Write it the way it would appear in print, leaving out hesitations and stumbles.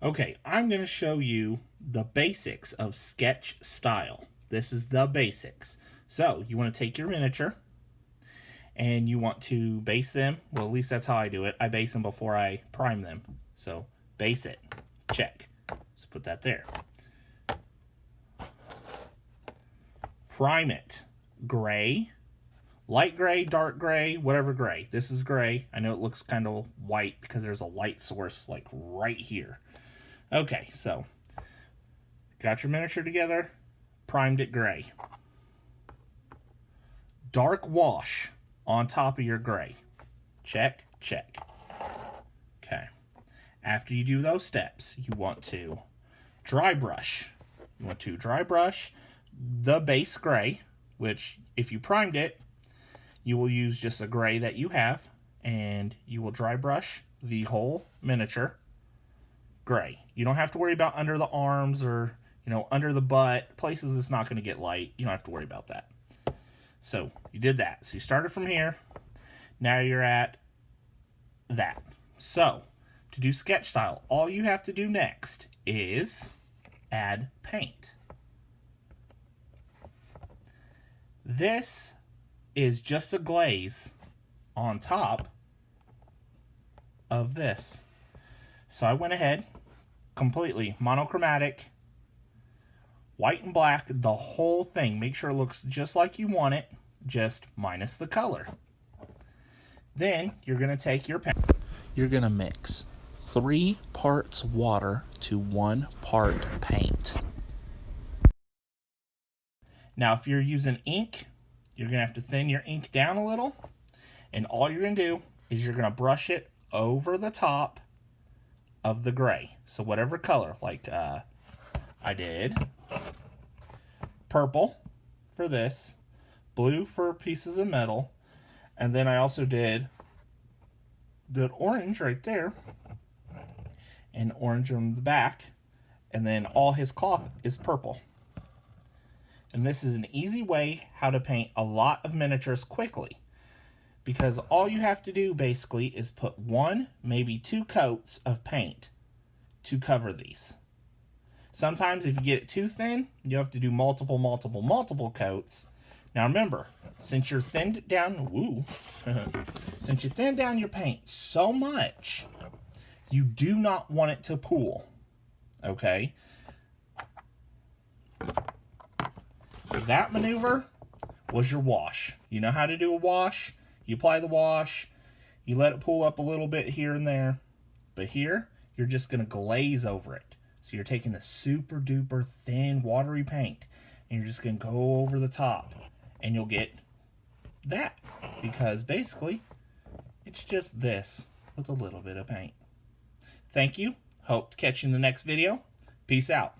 Okay, I'm going to show you the basics of sketch style. This is the basics. So you want to take your miniature and you want to base them. Well, at least that's how I do it. I base them before I prime them. So base it. Check. So put that there. Prime it. Gray. Light gray, dark gray, whatever gray. This is gray. I know it looks kind of white because there's a light source like right here. Okay, so got your miniature together, primed it gray. Dark wash on top of your gray. Check, check. Okay. After you do those steps, you want to dry brush. You want to dry brush the base gray, which if you primed it, you will use just a gray that you have, and you will dry brush the whole miniature gray. You don't have to worry about under the arms or, under the butt, places it's not going to get light. You don't have to worry about that. So you did that. So you started from here. Now you're at that. So to do sketch style, all you have to do next is add paint. This is just a glaze on top of this. So I went ahead, completely monochromatic, white and black, the whole thing. Make sure it looks just like you want it, just minus the color. Then you're going to take your paint. You're going to mix 3 parts water to 1 part paint. Now if you're using ink, you're going to have to thin your ink down a little, and all you're going to do is you're going to brush it over the top of the gray. So whatever color, like I did purple for this, blue for pieces of metal, and then I also did the orange right there, and orange on the back, and then all his cloth is purple. And this is an easy way how to paint a lot of miniatures quickly, because all you have to do basically is put 1, maybe 2 coats of paint to cover these. Sometimes if you get it too thin, you have to do multiple coats. Now remember, since you're thinned down, since you thinned down your paint so much, you do not want it to pool, okay? That maneuver was your wash. You know how to do a wash. You apply the wash. You let it pool up a little bit here and there. But here, you're just going to glaze over it. So you're taking the super duper thin watery paint, and you're just going to go over the top. And you'll get that. Because basically, it's just this with a little bit of paint. Thank you. Hope to catch you in the next video. Peace out.